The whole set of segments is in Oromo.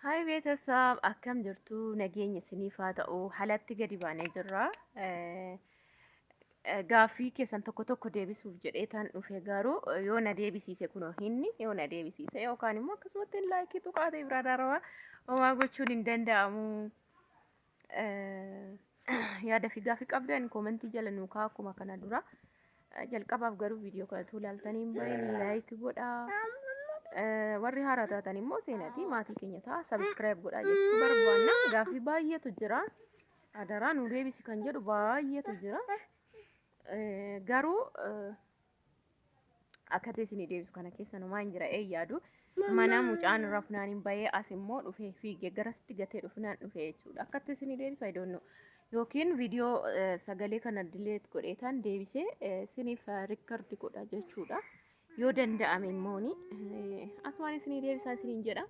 Hi beetasab akkam jirtu nageenya isiniif haa ta'u halatti gadi baanee jirra. Gaaffii keessan tokko deebisuuf jedheetaan dhufe garuu yoo na deebisiise kunoo hinni yoo na deebisiise yookaan immoo akkasumatti laayikii tuqaatee biraa daraba homaa gochuun hin danda'amu. Yaada fi gaaffii qabdan koomentii jala nuu kaa'aa akkuma kana dura. Jalqabaaf garuu viidiyoo kanatu ilaaltanii hin bahin laayikii godhaa. Warri haaraa taatan immoo seenaatii maatii keenya ta'a subscribe godhaa jechuu barbaanna. Gaaffii baay'eetu jira. Adaraa nu deebisi kan jedhu baay'eetu jira. Garuu akka isinii deebisu kana keessa numaa hin jira yaadu. Mana mucaan irraa funaaniin bahee as immoo dhufee fiigee garasitti gatee dhufinaan dhufee jechuudha. Akka isinii deebisu I don't know. Yookiin viidiyoo sagalee kana delete godheetaan deebisee isiniif record godha jechuudha. Yoo danda'ame immooni asmaan isinii deebisaa isiniin jedha.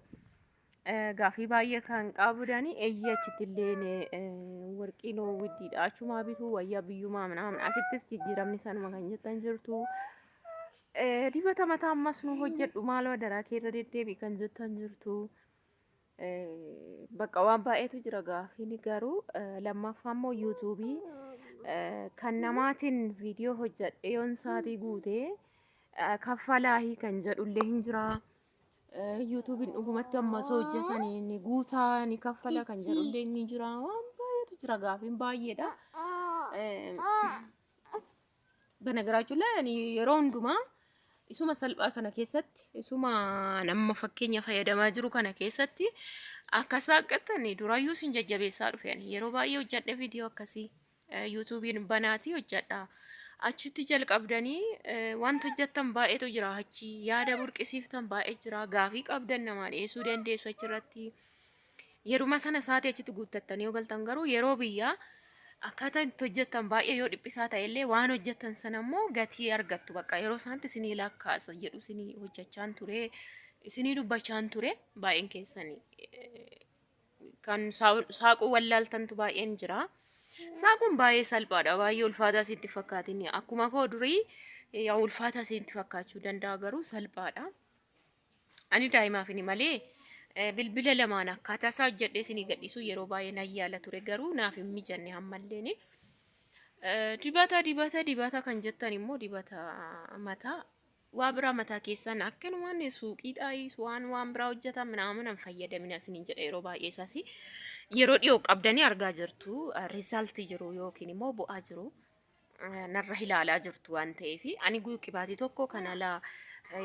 Gaaffii baay'ee kan qabdani eeyyachitti illee warqiin widdiidha achumaa bituu wayyaa biyyumaa minaamin asittis jijjiiramni sanuma kan jettan jirtu. Dibata mataa ammas nu hojjedhu maaloo daraa keerra deddeebii kan jettan jirtu. Bakka waan baay'eetu jira gaaffiin garuu lammaffaa immoo yuutuubii kan namaatiin viidiyoo hojjedhe yoon saatii guutee kafaala kan jedhu illee hin jira. YouTubein dhugumatti amma osoo hojjetanii ni guutaa ni kafala kan jedhu illee ni jira. Waan baay'eetu jira gaaffiin baay'eedha. Banagaraachullee yeroo hundumaa isuma salphaa kana keessatti isuma nama fakkeenya fayyadamaa jiru kana keessatti akka saaqattanii duraayyuu sin jajjabeessaa dhufeen yeroo baay'ee hojjedhe viidiyoo akkasii YouTubein banaatii hojjedha. Achitti jalqabdanii wanta hojjettan baay'eetu jira achi yaada burqisiiftan baay'ee jira gaaffii qabdan namaa dhiyeessuu dandeessu achirratti yeruma sana sa'aatii achitti guuttattanii yoo galtan garuu yeroo biyyaa akkaataa itti hojjettan baay'ee yoo dhiphisaa ta'e illee waan hojjettan sana immoo gatii argattu bakka yeroo isaanitti isinii lakkaasa jedhu isinii hojjechaan ture isinii dubbachaan ture baay'een keessanii kan saaquu wallaaltantu baay'een jira. Saaqun baay'ee salphaadha baay'ee ulfaataa sitti fakkaatin akkuma koo durii yaa ulfaataa sitti fakkaachuu danda'a garuu salphaadha. Ani daa'imaaf ni malee bilbila lamaan akkaataa isaa hojjedhee isinii gadhiisuu yeroo baay'ee nan yaala ture garuu naaf hin mijanne hammalleen. Dibaata kan jettan immoo dibata mataa waa biraa mataa keessan akkanumaan suuqiidhaayis waan biraa hojjetan minaamin fayyadamina isiniin jedha yeroo baay'ee isaas. Yeroo dhiyoo qabdanii argaa jirtu rizaaltii jiru yookiin immoo bu'aa jiru narra ilaalaa jirtu waan ta'eef ani qibaatii tokko kana laa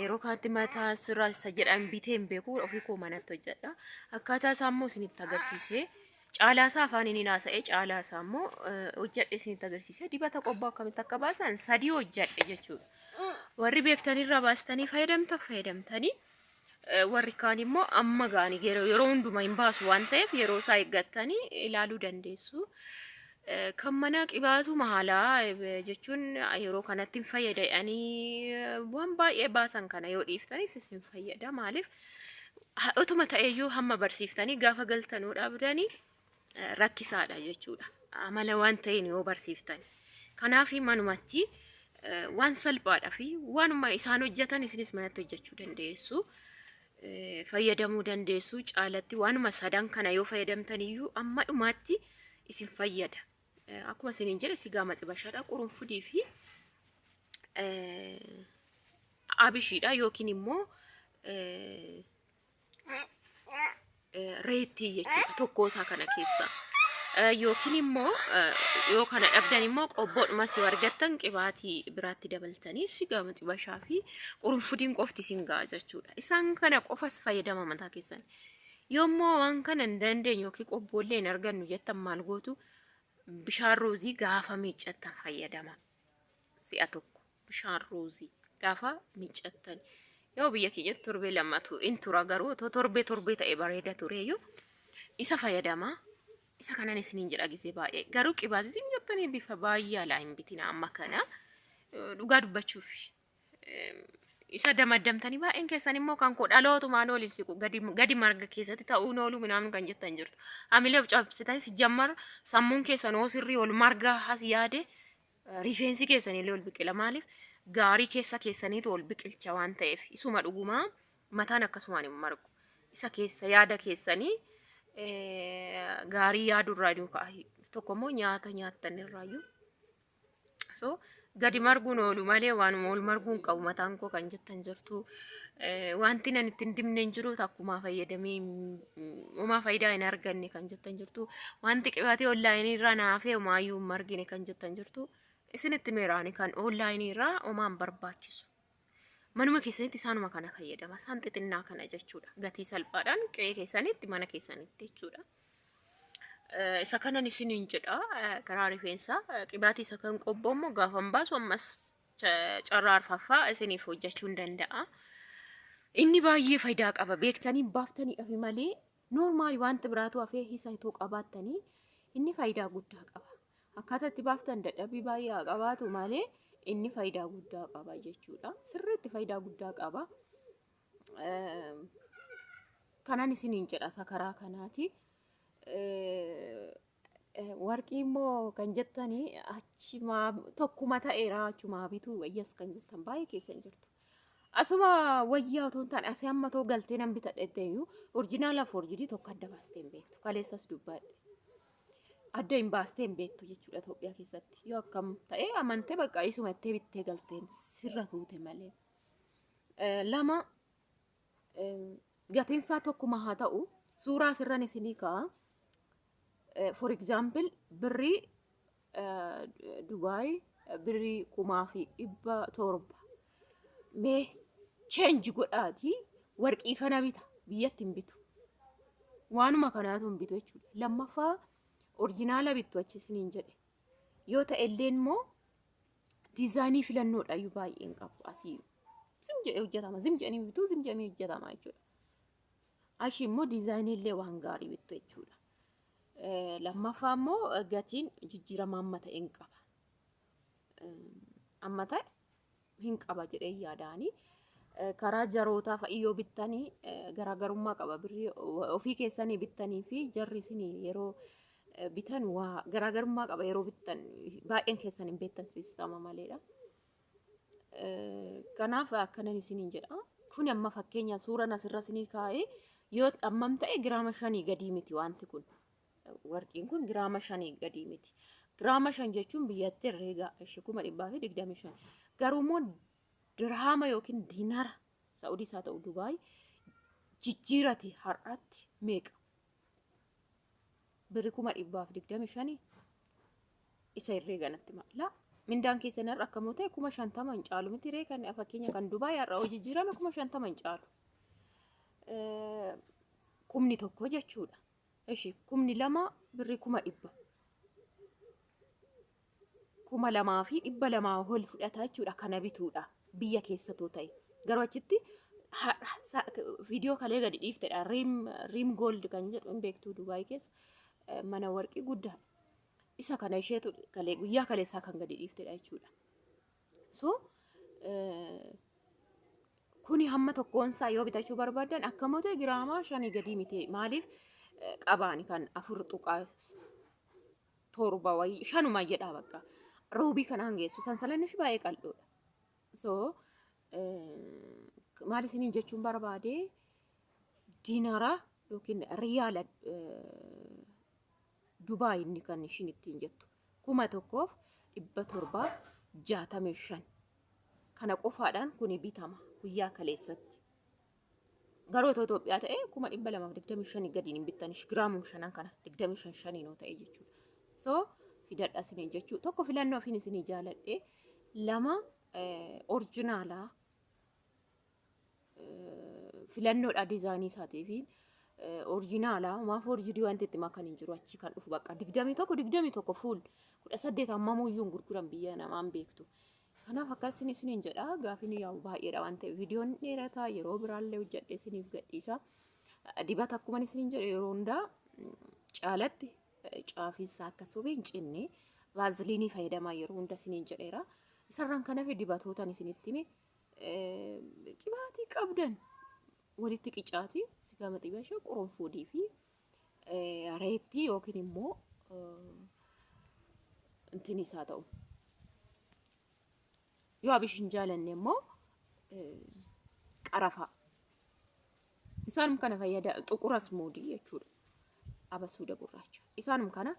yeroo kanatti mataa sirraasa jedhan bitee hin beeku ofii koo manatti hojjedha. Akkaataa isaa immoo isinitti agarsiisee caalaasaa afaan inni naasa'ee caalaasaa immoo hojjedhe isinitti agarsiisee dibata qobbaa akkamitti akka baasan sadii hojjedhe jechuudha. Warri beektanirraa baastanii fayyadamtanii. Warri kaan immoo amma gaanii yeroo hundumaa hin baasu waan ta'eef yeroo isaa eeggattanii ilaaluu dandeessu. Kan mana qibaatu maalaa jechuun yeroo kanatti hin fayyadanii waan baay'ee baasan kana yoo dhiiftanis isin fayyada maaliif utuma ta'eeyyuu hamma barsiiftanii gaafa galtanuu dhaabdanii rakkisaadha jechuudha. Amala waan ta'een yoo barsiiftan kanaaf manumatti waan salphaadhaa fi waanuma isaan hojjetan isinis manatti hojjechuu dandeessu. Fayyadamuu dandeessu caalatti waanuma sadan kana yoo fayyadamtaniyyuu amma dhumaatti isin fayyada. Akkuma isiniin jedhe sigaa maxibashaadha qurunfudii fi abishiidha yookiin immoo reetii jechuudha tokko isaa kana keessa. Yookiin immoo yoo kana dhabdan immoo qobboodhumas yoo argattan qibaatii biraatti dabaltanii sigaa maxibashaa fi qurunfudiin qofti isin ga'a jechuudha. Isaan kana qofas fayyadama mataa keessan. Yoommoo waan kana hin dandeenye yookiin qobboollee hin argannu jettan maal gootu bishaan roozii gaafa miiccattan fayyadama. Si'a tokko bishaan roozii gaafa miiccattan yoo biyya keenyatti torbee lamatu in tura garuu torbee ta'e bareeda tureeyyuu isa fayyadama. Isa kanan isiniin jedha gisee baay'ee garuu qibaatii isin jettanii bifa baay'ee alaa hin bitina amma kana dhugaa dubbachuuf isa damaddamtanii baay'een keessan immoo kan koo dhalootumaan oolin siqu gadi marga keessatti ta'uun oolu minaamin kan jettan jirtu. Amilee of cabsitanii jammar sammuun keessan oo sirrii ol marga has yaade rifeensi keessanii ol biqila maaliif gaarii keessaniitu ol biqilcha waan ta'eef isuma dhugumaa mataan akkasumaan hin margu. isa keessa yaada keessanii gaarii yaadurraa duukaa tokkommoo nyaata nyaattan irraayyuu. So gadi marguun oolu malee waanuma ol marguun qabu mataan koo kan jettan jirtu. Wanti nan ittiin dimne hin jiru takkumaa fayyadamee uumaa faayidaa hin arganne kan jettan jirtu. Wanti qibaatee onlaayinii irraa naafee homaayyuu hin margine kan jettan jirtu. Isinitti meeraani kan onlaayinii irraa homaan barbaachisu. Manuma keessanitti isaanuma kana fayyadama. Isaan xixinnaa kana jechuudha. Gatii salphaadhaan qe'ee keessanitti mana keessanitti jechuudha. Isa kanan isiniin jedha karaa rifeensaa qibaatii isa kan qobboommoo gaafa hin baasu ammas carraa arfaffaa isiniif hojjechuu hin danda'a. Inni baay'ee faayidaa qaba. Beektanii baaftanii dhafi malee noormaali wanta biraatu hafee isa itoo qabaattanii inni faayidaa guddaa qaba. Akkaataa itti baaftan dadhabbii baay'ee qabaatu malee inni faayidaa guddaa qaba jechuudha. Sirriitti faayidaa guddaa qaba. Kanan isiniin jedha isa karaa kanaati. Warqii immoo kan jettanii achumaa tokkuma ta'eera achumaa bituu wayyas kan jettan baay'ee keessan jirtu. Asuma wayyaa otoo hin taane asii amma too galtee nan bitadheeyyuu orjinaala forjidii tokko adda baastee hin beektu. Kaleessas dubbaadhe. Adda hin baastee hin beektu jechuudha Itoophiyaa keessatti. Yoo akkam ta'e amantee bakka isuma ittee bittee galteen sirra tuute malee. Lama gatiinsaa tokkuma haa ta'u suuraa sirran isinii ka'a. For example birrii Dubaay birrii 1,700 mee change godhaati warqii kana bita biyyatti hin bitu. Waanuma kanaatu hin bitu jechuudha. Lammaffaa orjinaala bittu achi isiniin jedhe. Yoo ta'e illee immoo diizaayinii filannoodhaayyuu baay'een qabu asii. Zim jedhee hojjetama. Zim jedhanii bitu zim jedhamee hojjetama jechuudha. Achi immoo diizaayinii illee waan gaarii bittu jechuudha. Lammaffaa immoo gatiin jijjiirama amma ta'e hin qaba. Amma ta'e hin qaba jedhee yaadaani. Karaa jarootaa fa'i yoo bittanii garaagarummaa qaba. Birrii ofii keessanii bittanii fi jarri isinii yeroo bitan waa garaagarummaa qaba yeroo bittan baay'een keessan hin beektan siistama maleedha. Kanaaf akkanan isiniin jedha. Kun amma fakkeenya suuraan asirra isinii kaa'ee yoo ammam ta'e giraama 5 gadii miti wanti kun. Warqiin kun giraama 5 gadii miti. Giraama 5 jechuun biyyatti herreega 1,225. Garuu immoo dirhama yookiin diinara Saa'udiis haa ta'u Dubaay jijjiirati har'aatti meeqa? Birri 1,225 isa herreeganatti maala. Mindaan keessan har'a akkamoo ta'e 50,000 hin caalu miti ree kan fakkeenya kan Dubaay har'a hojii jijjiirame 50,000 hin caalu. Kumni tokko jechuudha. Ishi kumni lama birri 1,100. 2,200 ol fudhata jechuudha kana bituudha biyya keessatoo ta'e. Garuu achitti viidiyoo kalee gadi dhiiftedha. Riim gold kan jedhu hin beektu Dubaay keessa mana warqii guddaa. Isa kana isheetu kalee guyyaa kaleessaa kan gadi dhiiftedha jechuudha. So kuni hamma tokkoonsaa yoo bitachuu barbaadan akkamoo ta'e giraama 5 gadii miti. Maaliif qabaani kan 4.7 wayii 5 jedhaa bakka. Roobii kanaan geessu sansalanni ishee baay'ee qal'oodha. So maal isiniin jechuun barbaade diinara yookiin riyaala Dubaay inni kan ishiin ittiin jettu 1,765 kana qofaadhaan kuni bitama guyyaa kaleessatti. Garuu Itoophiyaa ta'e 225 gadiin hin bittan giraamum 5 kana 25 noo ta'e jechuudha. So fidadha isiniin jechuu tokko filannoo ofiin isinii jaaladhe lama orjinaalaa filannoodha diizaayinii isaatii fi orjinaalaa maaf orjidii wanti itti makan hin jiru achi kan dhufu bakka 21 fuul 18 ammamuyyuun gurguran biyya namaan beektu. Kanaaf akkasiin isiniin jedha gaafiin yaa'u baay'eedha waan ta'eef viidiyoon dheerataa yeroo biraallee hojjedhe isiniif gadhiisa. Dibata akkuma isiniin jedhe yeroo hundaa caalatti caafiinsa akka sobee hin cinne vaaziliinii fayyadamaa yeroo hunda isiniin jedheera. Isarraan kanaaf dibatootaan isinitti hime qibaatii qabdan walitti qicaati sigaa maxibashee qoronfoodii fi reetti yookiin immoo intin isaa ta'u. Yoo abishin jaalanne immoo qarafaa Isaanum kana fayyada xuquras moodii jechuudha. Abasuuda gurraacha. Isaanum kana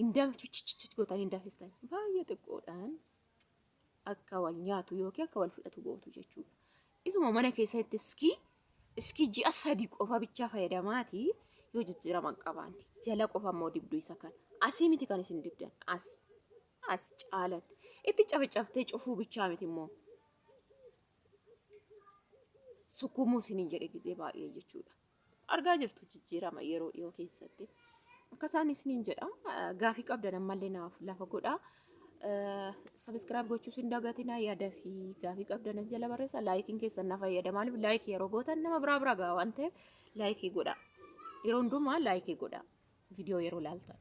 indaa chichichichi gootan indaa fistan baay'ee xiqqoodhaan akka wal nyaatu yookiin akka wal fudhatu gootu jechuudha. Isuma mana keessatti iskii ji'a sadii qofa bichaa fayyadamaati yoo jijjiiraman qabaanne jala qofa immoo dibduu isa kan asii miti kan isin dibdan as caalatti itti cafe cufuu bichaa miti immoo sukkumuu isiniin jedhe gizee baay'ee jechuudha. Argaa jirtu jijjiirama yeroo dhiyoo keessatti. Akkasaan isiniin jedha gaafii qabdan ammallee naaf lafa godhaa. Subscribe gochuus hin dagatinaa yaada fi gaafii qabdan jala barreessa laayikiin keessan na fayyada maaliif laayikii yeroo gootan nama biraa gaa waan ta'eef laayikii godhaa yeroo hundumaa laayikii godhaa viidiyoo yeroo laaltan.